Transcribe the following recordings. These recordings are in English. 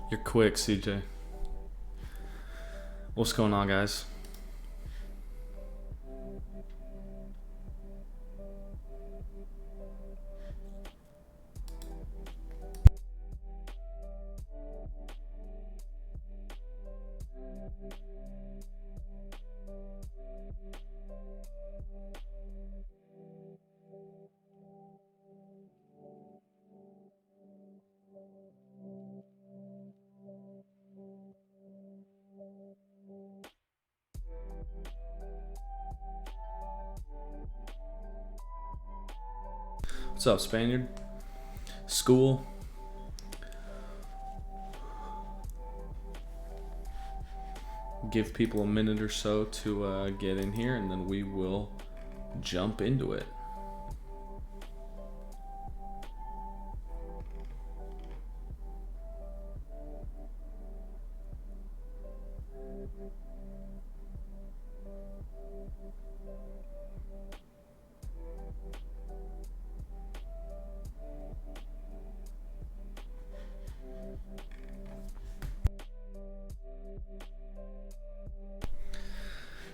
You're quick, CJ. What's going on, guys? What's up, Spaniard? School? Give people a minute or so to get in here, and then we will jump into it.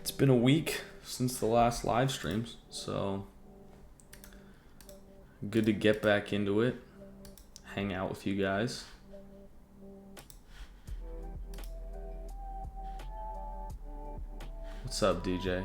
It's been a week since the last live streams, so good to get back into it, hang out with you guys. What's up, DJ?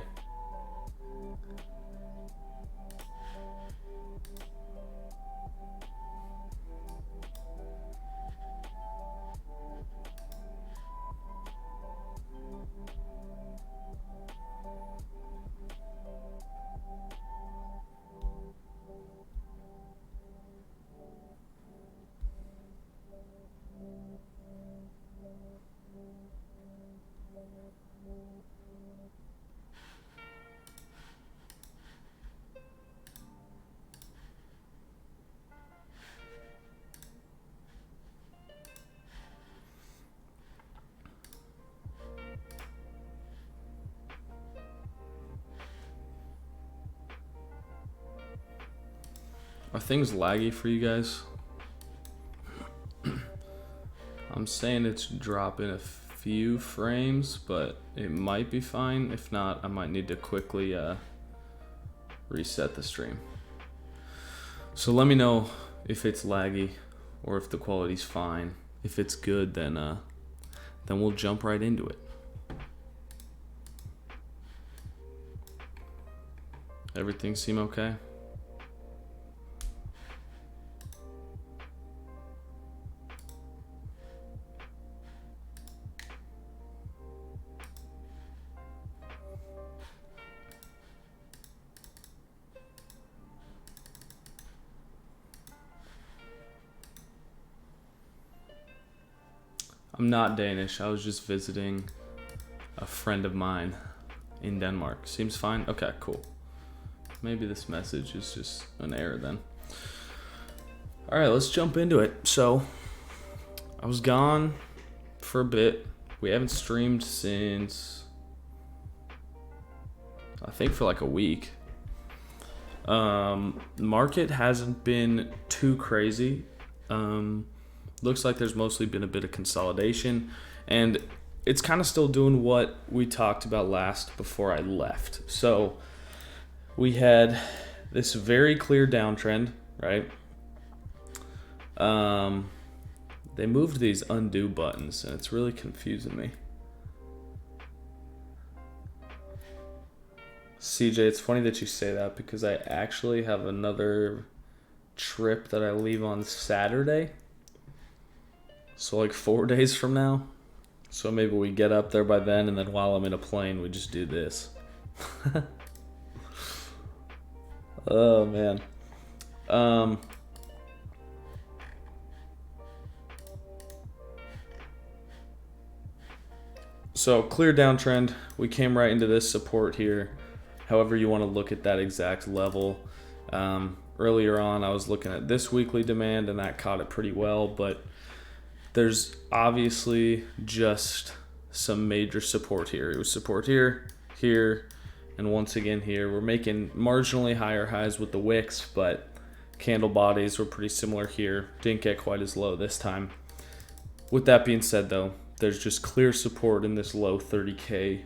Are things laggy for you guys? I'm saying it's dropping a few frames, but it might be fine. If not, I might need to quickly reset the stream. So let me know if it's laggy or if the quality's fine. If it's good, then we'll jump right into it. Everything seem okay? I'm not Danish. I was just visiting a friend of mine in Denmark. Seems fine? Okay, cool. Maybe this message is just an error then. All right, let's jump into it. So, I was gone for a bit. We haven't streamed since, I think, for like a week. Market hasn't been too crazy. Looks like there's mostly been a bit of consolidation, and it's kind of still doing what we talked about last before I left. So we had this very clear downtrend, right? They moved these undo buttons, and it's really confusing me. CJ, it's funny that you say that because I actually have another trip that I leave on Saturday. So like 4 days from now. So maybe we get up there by then, and then while I'm in a plane, we just do this. Oh, man. So clear downtrend. We came right into this support here. However you want to look at that exact level. Earlier on, I was looking at this weekly demand, and that caught it pretty well, but there's obviously just some major support here. It was support here, here, and once again here. We're making marginally higher highs with the wicks, but candle bodies were pretty similar here. Didn't get quite as low this time. With that being said, though, there's just clear support in this low 30K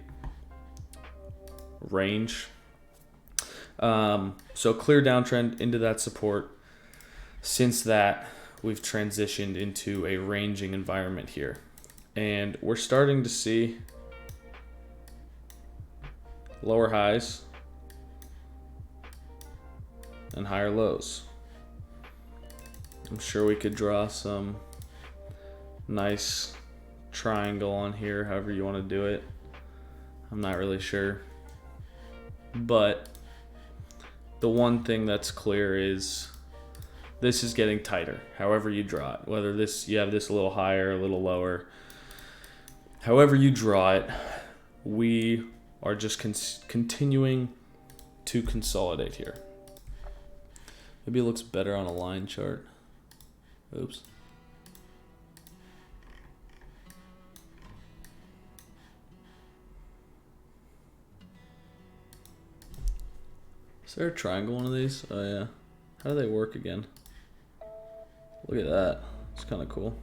range. So clear downtrend into that support. Since that, we've transitioned into a ranging environment here. And we're starting to see lower highs and higher lows. I'm sure we could draw some nice triangle on here, however you want to do it. I'm not really sure. But the one thing that's clear is this is getting tighter, however you draw it. Whether you have this a little higher, a little lower. However you draw it, we are just continuing to consolidate here. Maybe it looks better on a line chart. Oops. Is there a triangle one of these? Oh yeah. How do they work again? Look at that. It's kind of cool.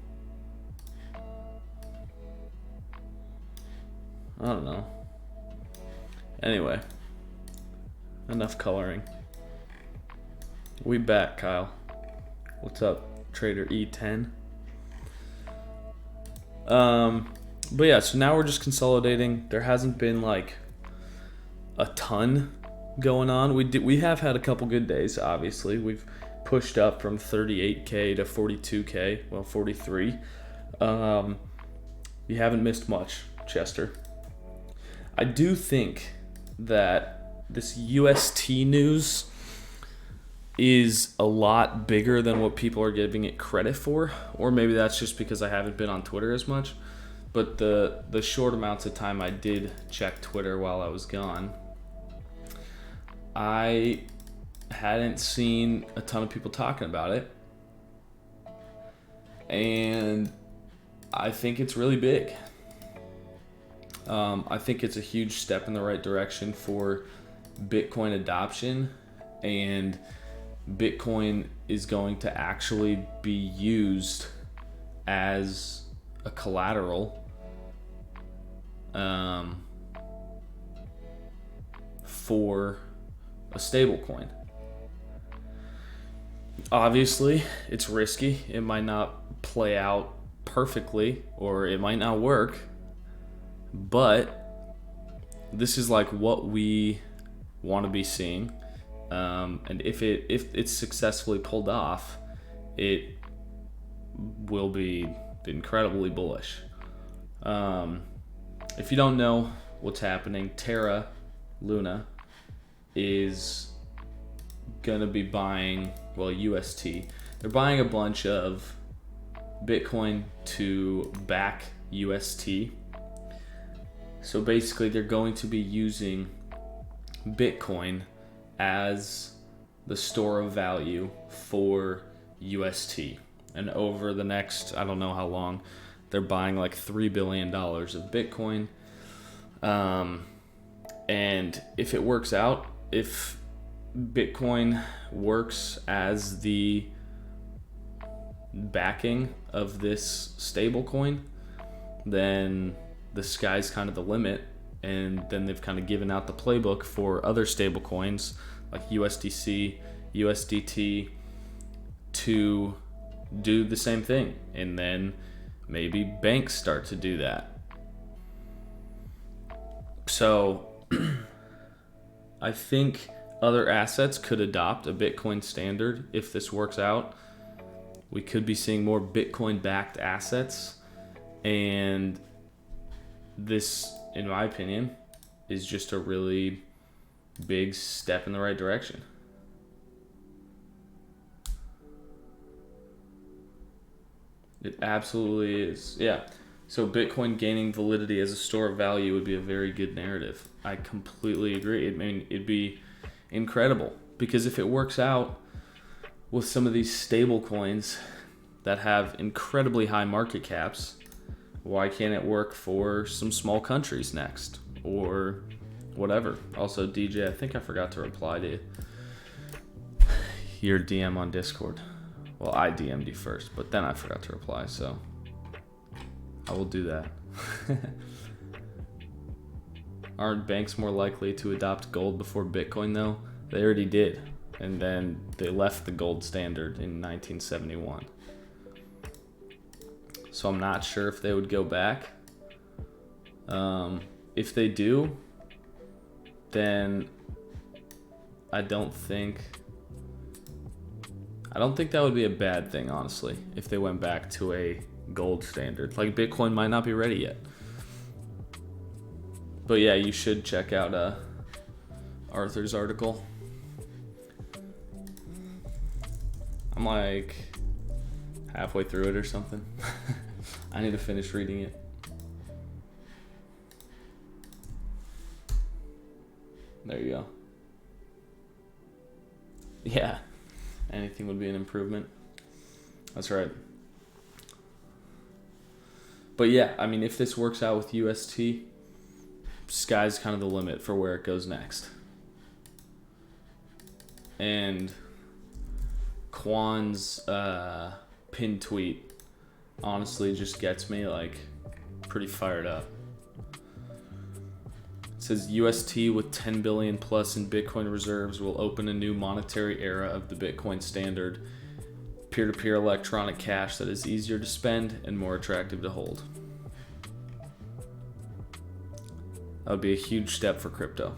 I don't know. Anyway. Enough coloring. We back, Kyle. What's up, Trader E10? But yeah, so now we're just consolidating. There hasn't been like a ton going on. We have had a couple good days, obviously. We've pushed up from 38K to 42K, well 43. You haven't missed much, Chester. I do think that this UST news is a lot bigger than what people are giving it credit for, or maybe that's just because I haven't been on Twitter as much. But the short amounts of time I did check Twitter while I was gone, I hadn't seen a ton of people talking about it, and I think it's really big. I think it's a huge step in the right direction for Bitcoin adoption, and Bitcoin is going to actually be used as a collateral for a stable coin. Obviously, it's risky. It might not play out perfectly, or it might not work, but this is like what we want to be seeing. And if it's successfully pulled off, it will be incredibly bullish. If you don't know what's happening, Terra Luna is gonna be buying, well, UST. They're buying a bunch of Bitcoin to back UST. So basically, they're going to be using Bitcoin as the store of value for UST. And over the next, I don't know how long, they're buying like $3 billion of Bitcoin. And if it works out, if Bitcoin works as the backing of this stable coin, then the sky's kind of the limit. And then they've kind of given out the playbook for other stable coins like USDC, USDT to do the same thing. And then maybe banks start to do that. So I think other assets could adopt a Bitcoin standard if this works out. We could be seeing more Bitcoin-backed assets. And this, in my opinion, is just a really big step in the right direction. It absolutely is. Yeah. So Bitcoin gaining validity as a store of value would be a very good narrative. I completely agree. I mean, it'd be incredible, because if it works out with some of these stable coins that have incredibly high market caps, why can't it work for some small countries next, or whatever? Also, DJ, I think I forgot to reply to your DM on Discord. Well, I DM'd you first, but then I forgot to reply, so I will do that. Aren't banks more likely to adopt gold before Bitcoin though? They already did. And then they left the gold standard in 1971. So I'm not sure if they would go back. If they do, then I don't think that would be a bad thing, honestly, if they went back to a gold standard. Like, Bitcoin might not be ready yet. But yeah, you should check out Arthur's article. I'm like halfway through it or something. I need to finish reading it. There you go. Yeah, anything would be an improvement. That's right. But yeah, I mean, if this works out with UST, sky's kind of the limit for where it goes next. And Kwan's pinned tweet honestly just gets me like pretty fired up. It says UST with 10 billion plus in Bitcoin reserves will open a new monetary era of the Bitcoin standard, peer-to-peer electronic cash that is easier to spend and more attractive to hold. That would be a huge step for crypto.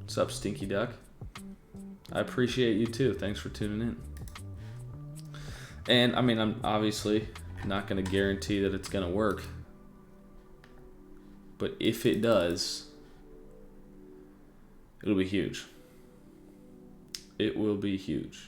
What's up, Stinky Duck? I appreciate you too. Thanks for tuning in. And I mean, I'm obviously not going to guarantee that it's going to work. But if it does, it'll be huge. It will be huge.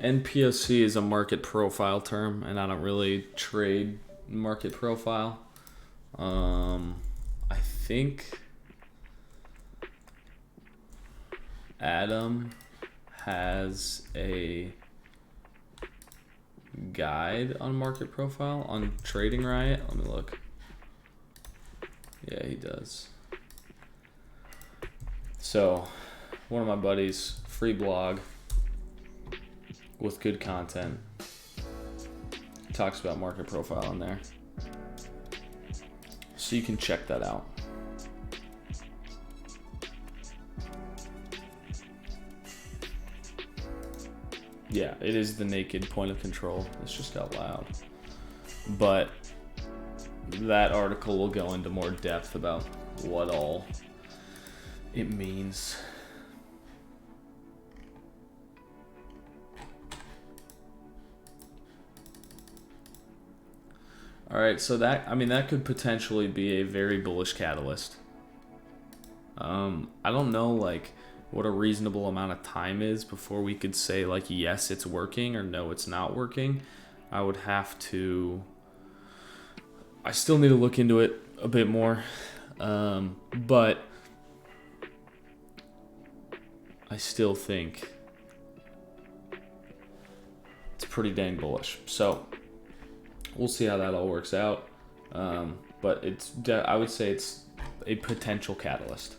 NPOC is a market profile term, and I don't really trade market profile. I think Adam has a guide on market profile on Trading Riot. Let me look. Yeah, he does. So, one of my buddies, free blog with good content, talks about market profile in there, so you can check that out. Yeah, it is the naked point of control. It's just out loud, but that article will go into more depth about what all it means. All right, so that could potentially be a very bullish catalyst. I don't know like what a reasonable amount of time is before we could say like yes it's working or no it's not working. I still need to look into it a bit more, but I still think it's pretty dang bullish. So we'll see how that all works out, but I would say it's a potential catalyst.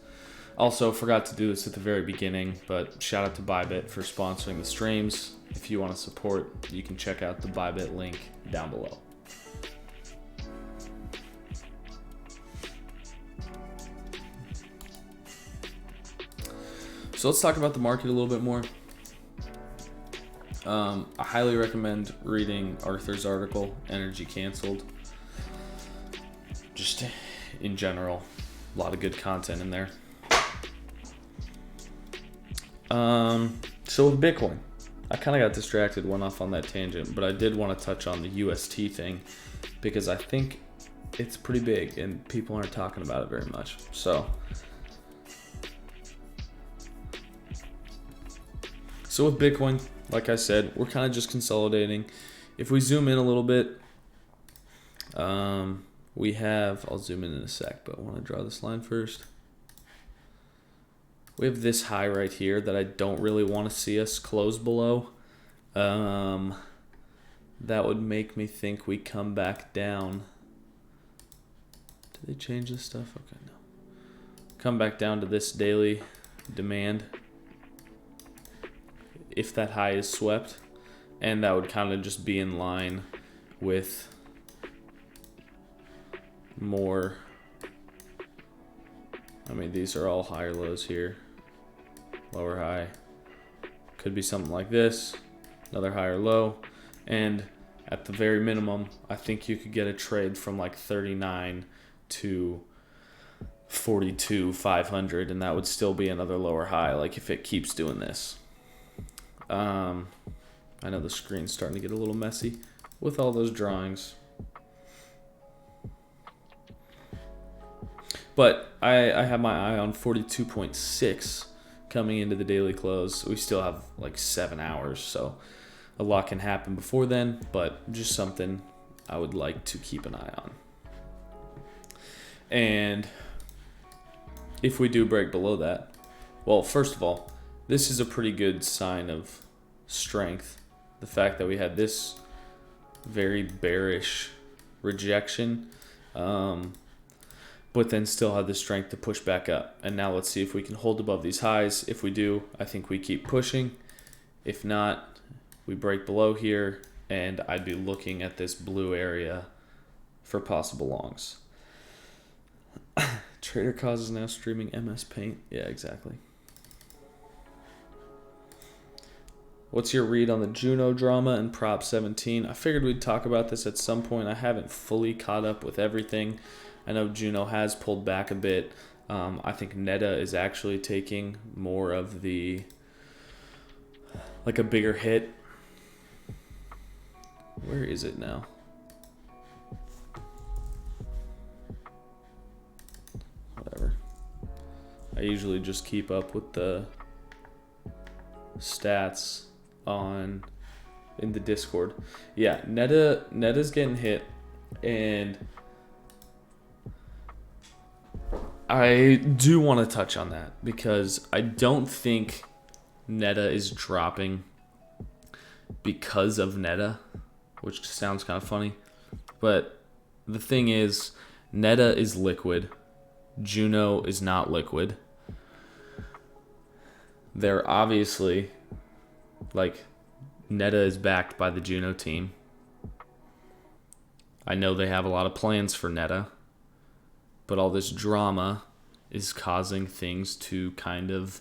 Also, forgot to do this at the very beginning, but shout out to Bybit for sponsoring the streams. If you want to support, you can check out the Bybit link down below. So let's talk about the market a little bit more. I highly recommend reading Arthur's article, Energy Canceled. Just in general, a lot of good content in there. So with Bitcoin, I kind of got distracted, went off on that tangent, but I did want to touch on the UST thing because I think it's pretty big and people aren't talking about it very much. So So with Bitcoin, like I said, we're kind of just consolidating. If we zoom in a little bit, we have, I'll zoom in a sec, but I want to draw this line first. We have this high right here that I don't really want to see us close below. That would make me think we come back down. Did they change this stuff? Okay, no. Come back down to this daily demand if that high is swept, and that would kind of just be in line with more. I mean, these are all higher lows here. Lower high. Could be something like this. Another higher low. And at the very minimum, I think you could get a trade from like 39 to 42,500, and that would still be another lower high, like if it keeps doing this. I know the screen's starting to get a little messy with all those drawings. But I have my eye on 42.6 coming into the daily close. We still have like 7 hours, so a lot can happen before then, but just something I would like to keep an eye on. And if we do break below that, well, first of all, this is a pretty good sign of strength. The fact that we had this very bearish rejection, but then still had the strength to push back up. And now let's see if we can hold above these highs. If we do, I think we keep pushing. If not, we break below here, and I'd be looking at this blue area for possible longs. Trader causes now streaming MS Paint. Yeah, exactly. What's your read on the Juno drama and Prop 17? I figured we'd talk about this at some point. I haven't fully caught up with everything. I know Juno has pulled back a bit. I think Netta is actually taking more of the, like a bigger hit. Where is it now? Whatever. I usually just keep up with the stats in the Discord. Yeah, Netta's getting hit, and I do want to touch on that because I don't think Netta is dropping because of Netta, which sounds kind of funny. But the thing is, Netta is liquid. Juno is not liquid. They're obviously, like, Netta is backed by the Juno team. I know they have a lot of plans for Netta, but all this drama is causing things to kind of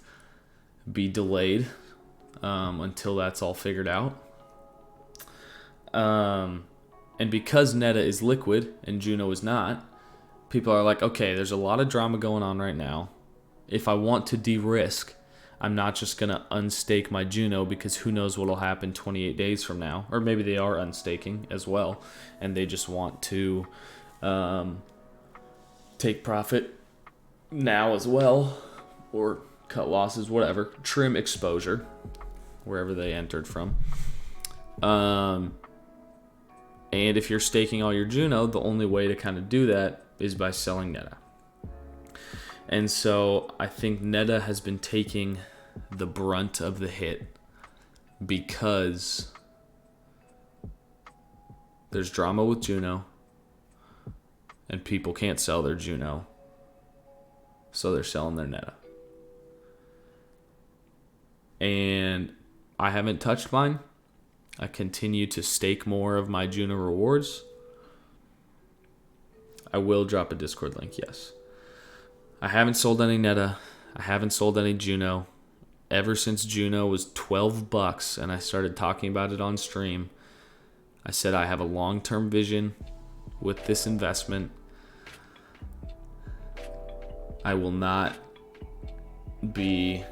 be delayed until that's all figured out. And because Netta is liquid and Juno is not, people are like, okay, there's a lot of drama going on right now. If I want to de-risk, I'm not just going to unstake my Juno because who knows what will happen 28 days from now. Or maybe they are unstaking as well, and they just want to take profit now as well, or cut losses, whatever. Trim exposure, wherever they entered from. And if you're staking all your Juno, the only way to kind of do that is by selling Netta. And so I think Netta has been taking the brunt of the hit because there's drama with Juno and people can't sell their Juno, so they're selling their Netta. And I haven't touched mine. I continue to stake more of my Juno rewards. I will drop a Discord link, yes. I haven't sold any Netta. I haven't sold any Juno. Ever since Juno was $12 and I started talking about it on stream, I said I have a long-term vision with this investment. I will not be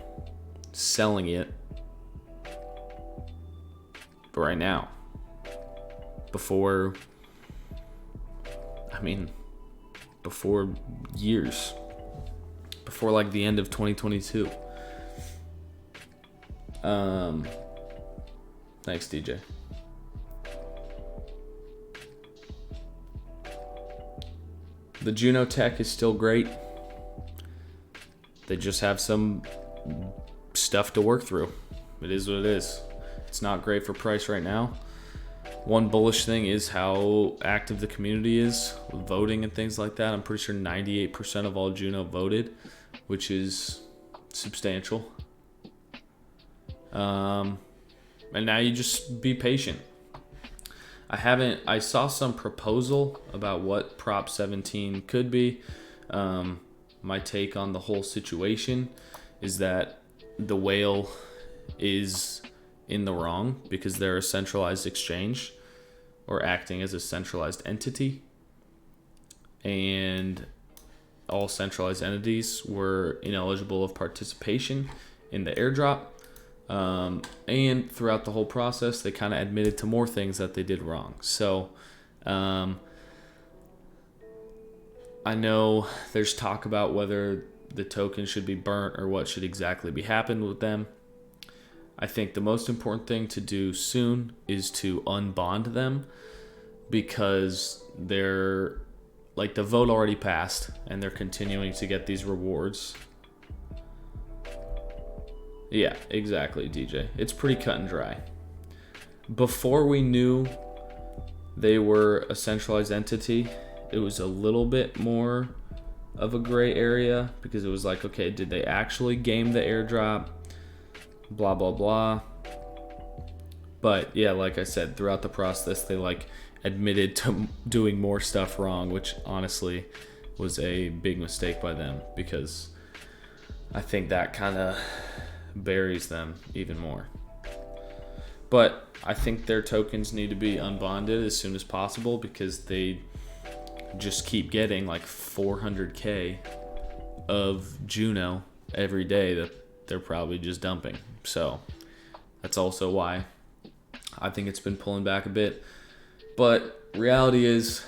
selling it right now. Before years. Before like the end of 2022. Thanks, DJ. The Juno tech is still great. They just have some stuff to work through. It is what it is. It's not great for price right now. One bullish thing is how active the community is with voting and things like that. I'm pretty sure 98% of all Juno voted, which is substantial. And now you just be patient. I saw some proposal about what Prop 17 could be. My take on the whole situation is that the whale is in the wrong because they're a centralized exchange or acting as a centralized entity, and all centralized entities were ineligible of participation in the airdrop. And throughout the whole process, they kind of admitted to more things that they did wrong. So I know there's talk about whether the token should be burnt or what should exactly be happening with them. I think the most important thing to do soon is to unbond them, because they're like, the vote already passed and they're continuing to get these rewards. Yeah, exactly, DJ. It's pretty cut and dry. Before we knew they were a centralized entity, it was a little bit more of a gray area, because it was like, okay, did they actually game the airdrop? Blah, blah, blah. But yeah, like I said, throughout the process, they like admitted to doing more stuff wrong, which honestly was a big mistake by them, because I think that kind of buries them even more. But I think their tokens need to be unbonded as soon as possible, because they just keep getting like 400k of Juno every day that they're probably just dumping. So that's also why I think it's been pulling back a bit. But reality is,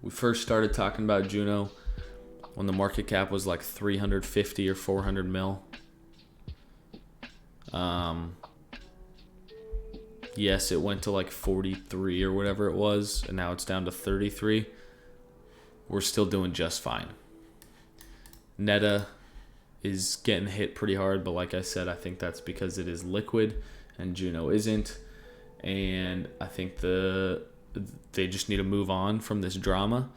we first started talking about Juno when the market cap was like 350 or 400 mil. Yes, it went to like 43 or whatever it was, and now it's down to 33. We're still doing just fine. Neta is getting hit pretty hard, but like I said, I think that's because it is liquid and Juno isn't. And I think they just need to move on from this drama.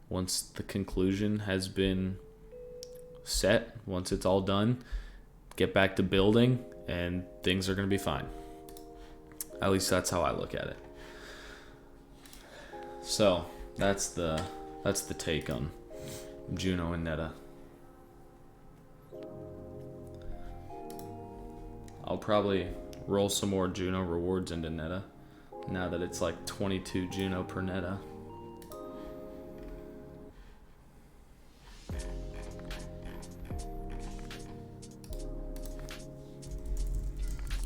Once the conclusion has been set, once it's all done, get back to building and things are going to be fine. At least that's how I look at it. So that's the take on Juno and Neta. I'll probably roll some more Juno rewards into Neta now that it's like 22 Juno per Neta.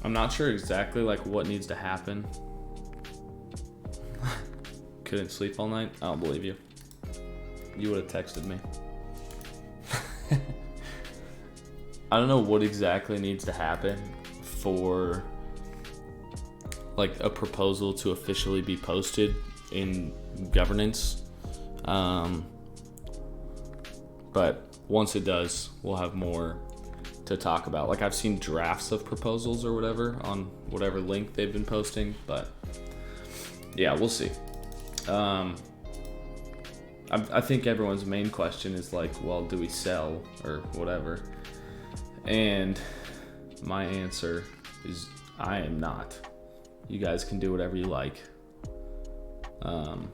I'm not sure exactly like what needs to happen. Couldn't sleep all night? I don't believe you. You would have texted me. I don't know what exactly needs to happen for like a proposal to officially be posted in governance. But once it does, we'll have more to talk about. Like, I've seen drafts of proposals or whatever on whatever link they've been posting, but yeah, we'll see. I think everyone's main question is like, well, do we sell or whatever? And my answer is I am not. You guys can do whatever you like. I'm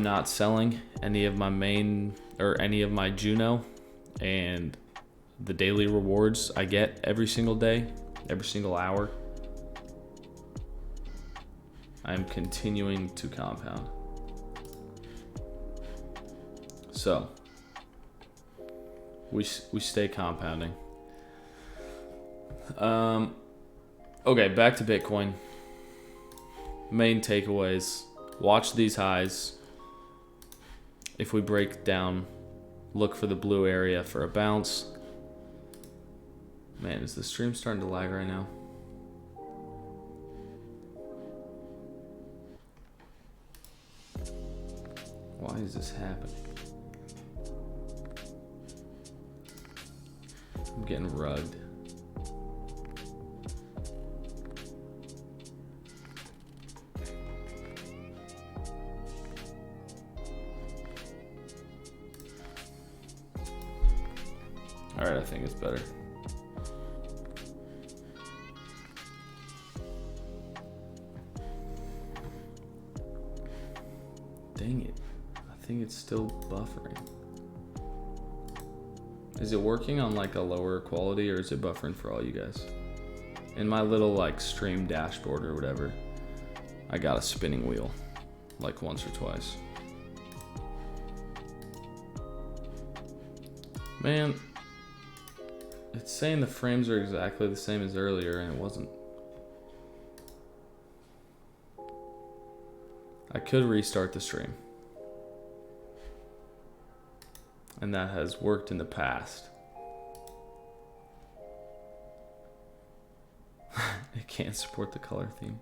not selling any of my main or any of my Juno, and the daily rewards I get every single day, every single hour, I'm continuing to compound. So we stay compounding. Okay, back to Bitcoin. Main takeaways: watch these highs. If we break down, look for the blue area for a bounce. Man, is the stream starting to lag right now? Why is this happening? I'm getting rugged. Alright, I think it's better. Dang it. I think it's still buffering. Is it working on like a lower quality, or is it buffering for all you guys? In my little like stream dashboard or whatever, I got a spinning wheel like once or twice. Man, it's saying the frames are exactly the same as earlier, and it wasn't. I could restart the stream. And that has worked in the past. It can't support the color theme.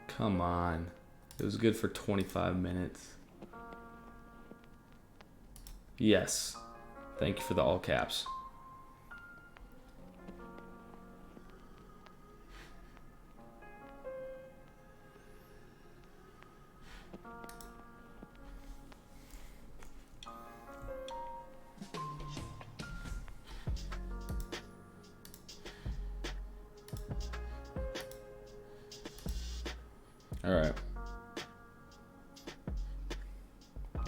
Come on. It was good for 25 minutes. Yes. Thank you for the all caps. All right.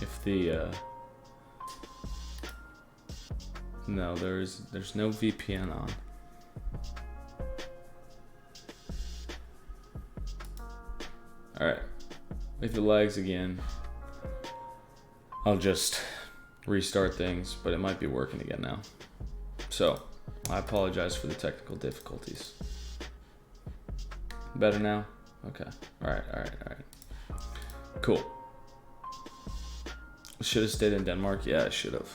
If the no, there's no VPN on. All right. If it lags again, I'll just restart things, but it might be working again now. So, I apologize for the technical difficulties. Better now? Okay. All right. Cool. Should have stayed in Denmark? Yeah, I should have.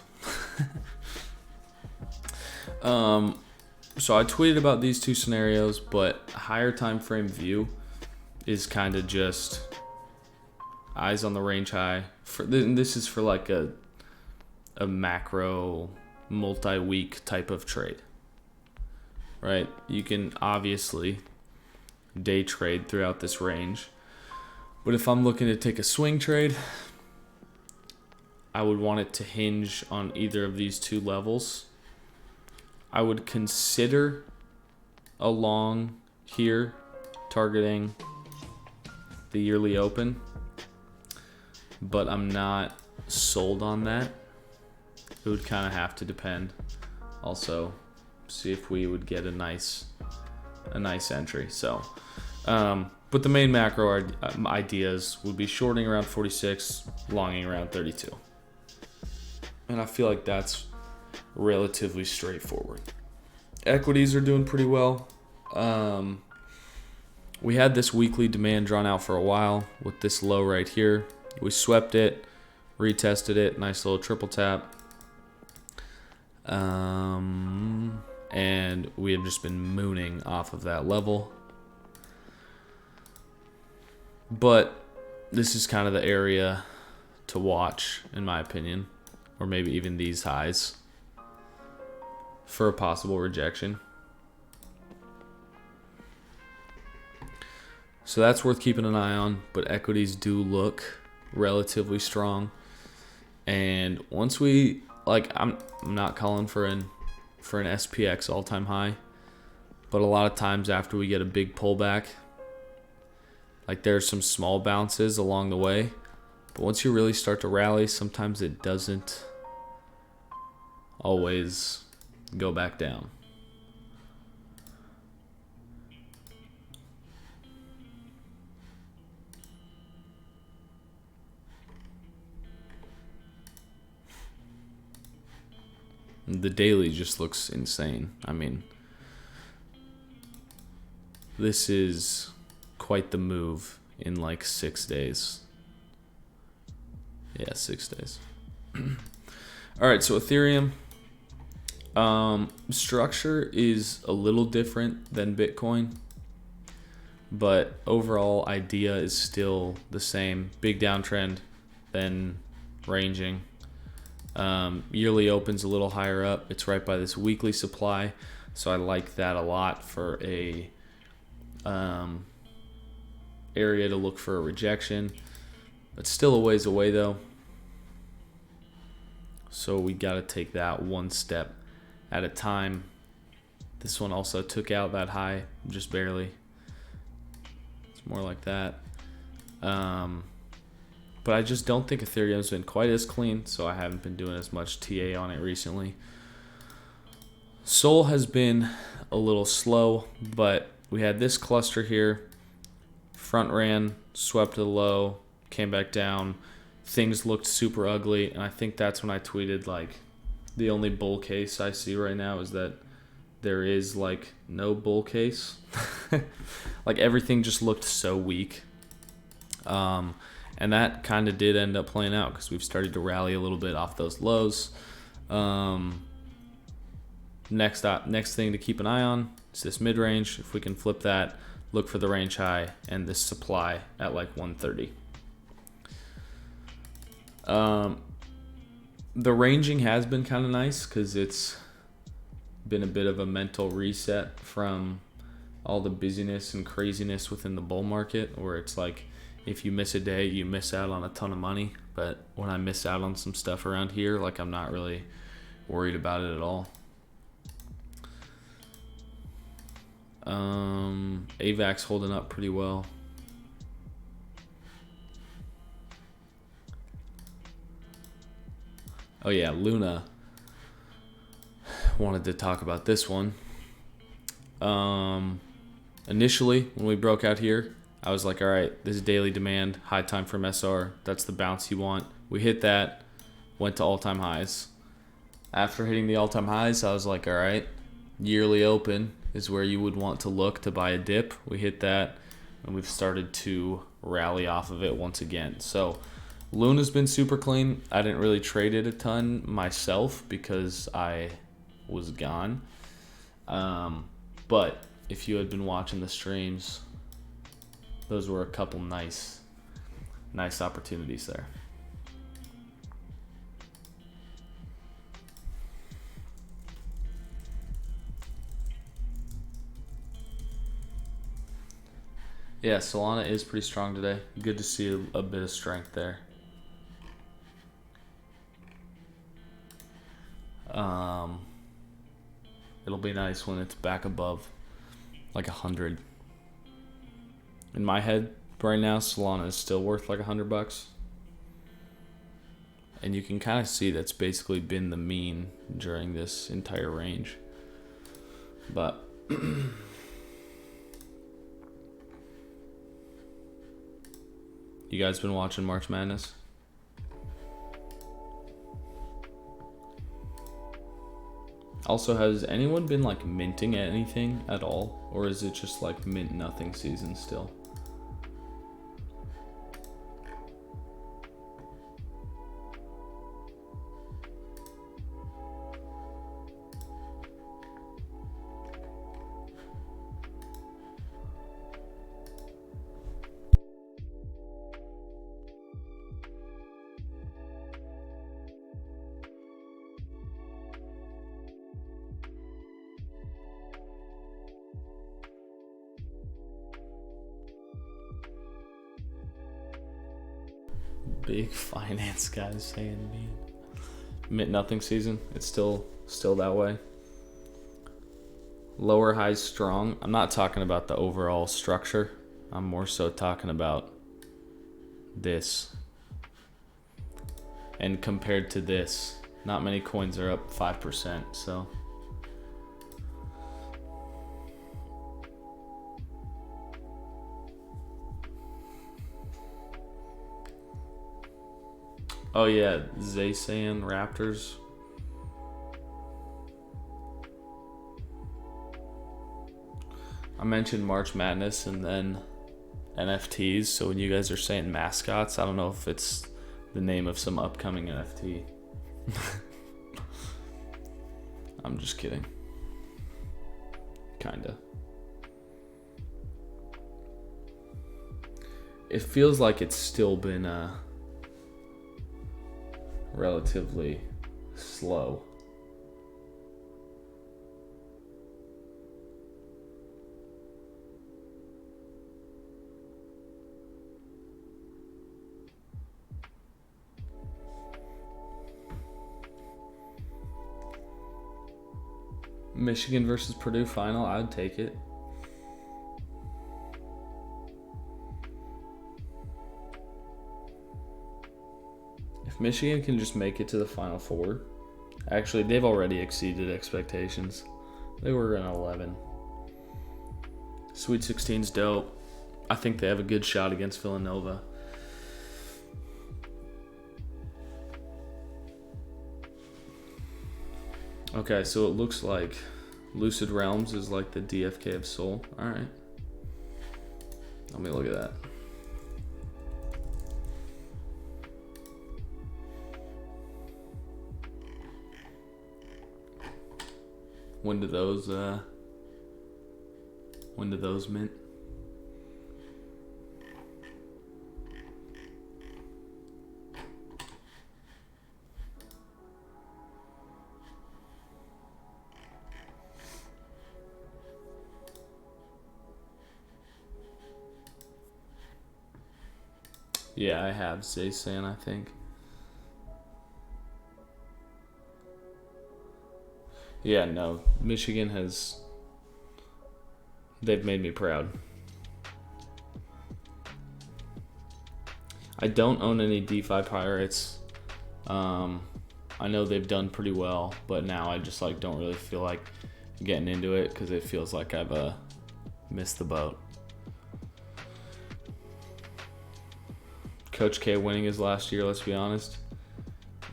So I tweeted about these two scenarios, but higher time frame view is kind of just eyes on the range high. This is for like a macro multi-week type of trade, right? You can obviously day trade throughout this range, but if I'm looking to take a swing trade, I would want it to hinge on either of these two levels. I would consider a long here targeting the yearly open, but I'm not sold on that. It would kind of have to depend. Also, see if we would get a nice entry. So, but the main macro ideas would be shorting around 46, longing around 32. And I feel like that's relatively straightforward. Equities are doing pretty well. We had this weekly demand drawn out for a while with this low right here. We swept it, retested it, nice little triple tap. And we have just been mooning off of that level. But this is kind of the area to watch, in my opinion, or maybe even these highs for a possible rejection. So that's worth keeping an eye on, but equities do look relatively strong. And once we, like, I'm not calling for an SPX all-time high, but a lot of times after we get a big pullback, like there's some small bounces along the way, but once you really start to rally, sometimes it doesn't always go back down. The daily just looks insane. I mean, this is quite the move in like 6 days. Yeah, 6 days. All right, so Ethereum structure is a little different than Bitcoin, but overall idea is still the same. Big downtrend, then ranging. Yearly opens a little higher up. It's right by this weekly supply, so I like that a lot for a area to look for a rejection. It's still a ways away though, so we got to take that one step at a time. This one also took out that high, just barely. It's more like that. But I just don't think Ethereum's been quite as clean, so I haven't been doing as much TA on it recently. Sol has been a little slow, but we had this cluster here. Front ran, swept to the low, came back down. Things looked super ugly, and I think that's when I tweeted, like, the only bull case I see right now is that there is, like, no bull case. Like, everything just looked so weak. And that kind of did end up playing out because we've started to rally a little bit off those lows. Next thing to keep an eye on is this mid-range. If we can flip that, look for the range high and this supply at like 130. The ranging has been kind of nice because it's been a bit of a mental reset from all the busyness and craziness within the bull market, where it's like if you miss a day, you miss out on a ton of money. But when I miss out on some stuff around here, like, I'm not really worried about it at all. AVAC's holding up pretty well. Oh yeah, Luna. Wanted to talk about this one. Initially, when we broke out here, I was like, all right, this is daily demand, high time from SR. That's the bounce you want. We hit that, went to all-time highs. After hitting the all-time highs, I was like, all right, yearly open is where you would want to look to buy a dip. We hit that, and we've started to rally off of it once again. So Luna's been super clean. I didn't really trade it a ton myself because I was gone. But if you had been watching the streams, those were a couple nice opportunities there. Yeah, Solana is pretty strong today. Good to see a bit of strength there. It'll be nice when it's back above like 100. In my head right now, Solana is still worth like $100. And you can kind of see that's basically been the mean during this entire range. But you guys been watching March Madness? Also, has anyone been like minting anything at all? Or is it just like mint nothing season still? Big finance guys saying mean. Mint nothing season. It's still that way. Lower highs strong. I'm not talking about the overall structure. I'm more so talking about this. And compared to this, not many coins are up 5%, so oh yeah, Zaysan Raptors. I mentioned March Madness and then NFTs. So when you guys are saying mascots, I don't know if it's the name of some upcoming NFT. I'm just kidding. Kinda. It feels like it's still been relatively slow. Michigan versus Purdue final, I'd take it. If Michigan can just make it to the Final Four, actually, they've already exceeded expectations. They were in 11. Sweet 16's dope. I think they have a good shot against Villanova. Okay, so it looks like Lucid Realms is like the DFK of Seoul. Alright. Let me look at that. When do those mint? Yeah, I have Zaysan, I think. Yeah, no. Michigan has... They've made me proud. I don't own any DeFi Pirates. I know they've done pretty well, but now I just don't really feel like getting into it because it feels like I've missed the boat. Coach K winning his last year, let's be honest.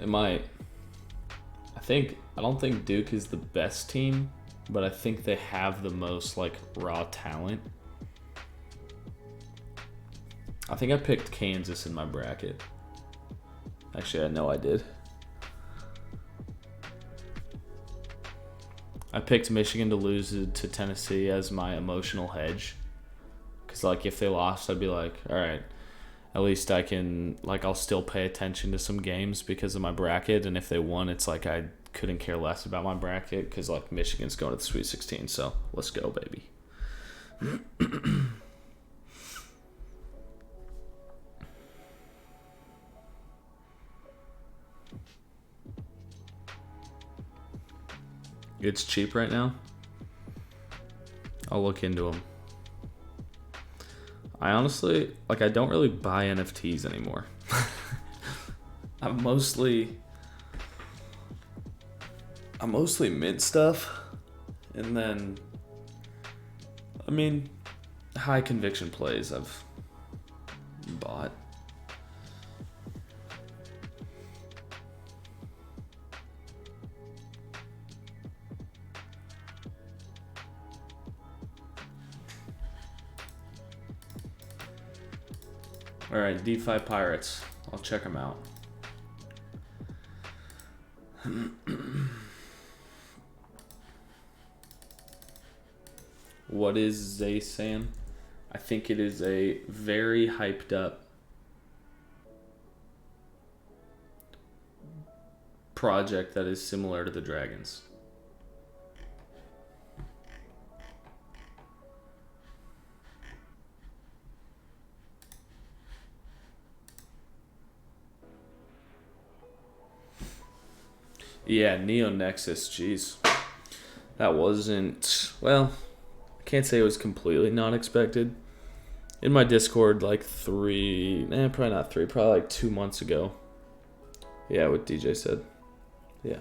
It might. I don't think Duke is the best team, but I think they have the most raw talent. I think I picked Kansas in my bracket. Actually, I know I did. I picked Michigan to lose to Tennessee as my emotional hedge. Because if they lost, I'd be like, all right, at least I can, I'll still pay attention to some games because of my bracket. And if they won, it's I couldn't care less about my bracket because, Michigan's going to the Sweet 16. So let's go, baby. It's cheap right now. I'll look into them. I honestly, I don't really buy NFTs anymore. I'm mostly mint stuff. And then, high conviction plays I've bought. All right, DeFi Pirates. I'll check them out. What is Zaysan? I think it is a very hyped up project that is similar to the Dragons. Yeah, Neo Nexus, jeez. That wasn't, I can't say it was completely not expected. In my Discord, probably not 3, probably 2 months ago. Yeah, what DJ said. Yeah.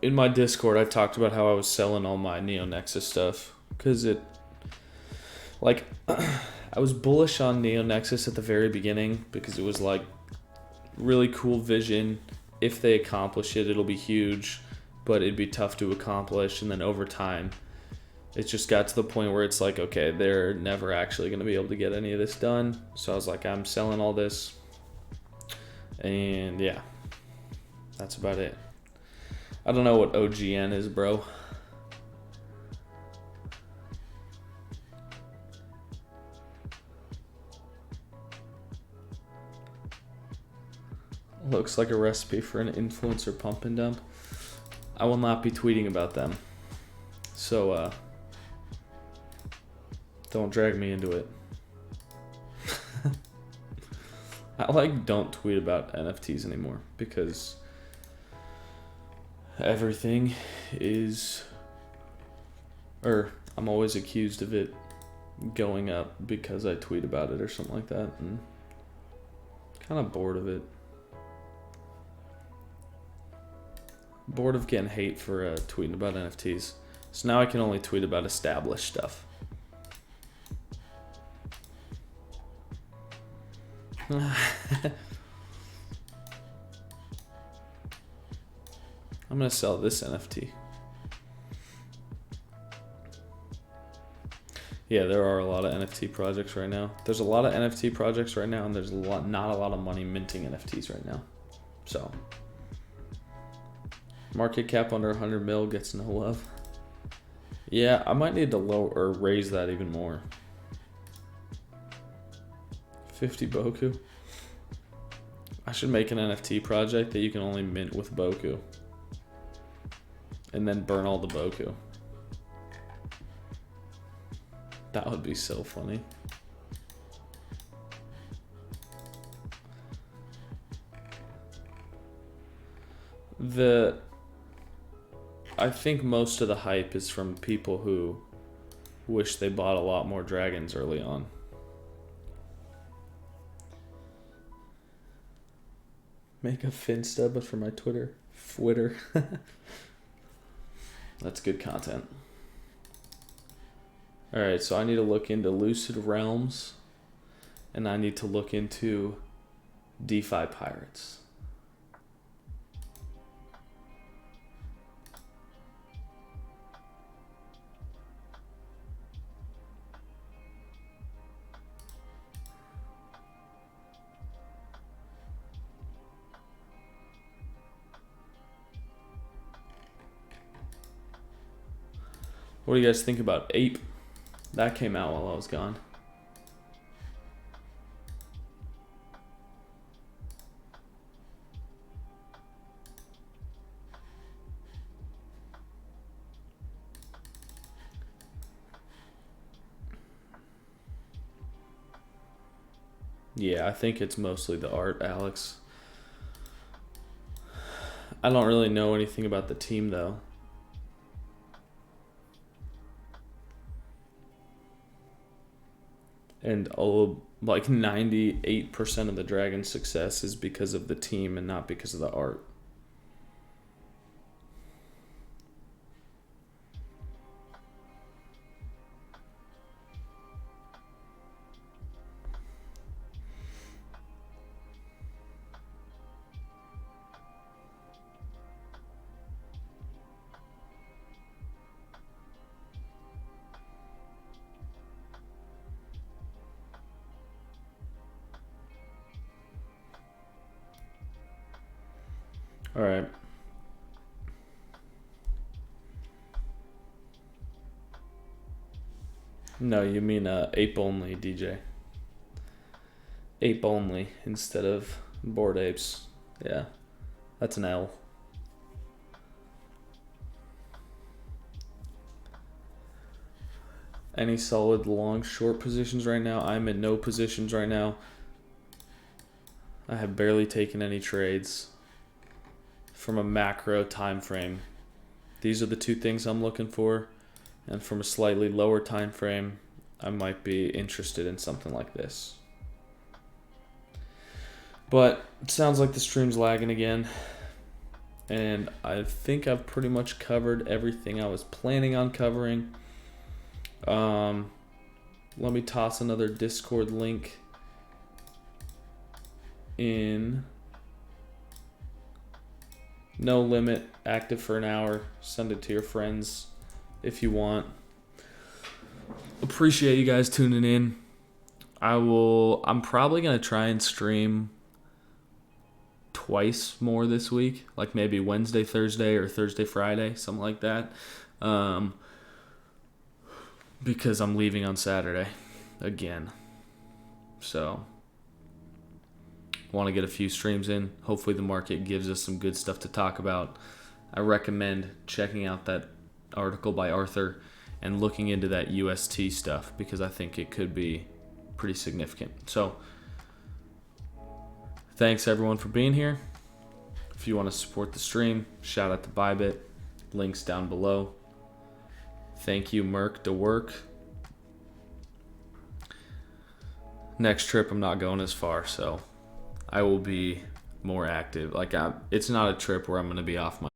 In my Discord, I talked about how I was selling all my Neo Nexus stuff. Because it, I was bullish on Neo Nexus at the very beginning. Because it was really cool vision. If they accomplish it, it'll be huge, but it'd be tough to accomplish. And then over time, it just got to the point where it's like, okay, they're never actually going to be able to get any of this done. So I was like, I'm selling all this. And yeah, that's about it. I don't know what OGN is, bro. Looks like a recipe for an influencer pump and dump. I will not be tweeting about them. So, don't drag me into it. I don't tweet about NFTs anymore because everything is, or I'm always accused of it going up because I tweet about it or something like that, and kind of bored of it. Bored of getting hate for tweeting about NFTs. So now I can only tweet about established stuff. I'm gonna sell this NFT. Yeah, there are a lot of NFT projects right now. There's a lot of NFT projects right now, and there's not a lot of money minting NFTs right now. So, market cap under 100 mil gets no love. Yeah, I might need to lower or raise that even more. 50 Boku. I should make an NFT project that you can only mint with Boku. And then burn all the Boku. That would be so funny. I think most of the hype is from people who wish they bought a lot more dragons early on. Make a Finsta, but for my Twitter. That's good content. Alright, so I need to look into Lucid Realms, and I need to look into DeFi Pirates. What do you guys think about Ape? That came out while I was gone. Yeah, I think it's mostly the art, Alex. I don't really know anything about the team, though. And like 98% of the Dragon's success is because of the team and not because of the art. All right. No, you mean ape only, DJ. Ape only instead of Bored Apes. Yeah, that's an L. Any solid long short positions right now? I'm in no positions right now. I have barely taken any trades from a macro time frame. These are the two things I'm looking for, and from a slightly lower time frame, I might be interested in something like this. But it sounds like the stream's lagging again, and I think I've pretty much covered everything I was planning on covering. Let me toss another Discord link in. No limit, active for an hour. Send it to your friends if you want. appreciate you guys tuning in. I'm probably going to try and stream twice more this week, like maybe Wednesday, Thursday, or Thursday, Friday, something like that. Because I'm leaving on Saturday again. So, want to get a few streams in. Hopefully the market gives us some good stuff to talk about. I recommend checking out that article by Arthur and looking into that UST stuff because I think it could be pretty significant. So, thanks everyone for being here. If you want to support the stream, shout out to Bybit. Links down below. Thank you, Merc to work. Next trip, I'm not going as far, so I will be more active. It's not a trip where I'm going to be off my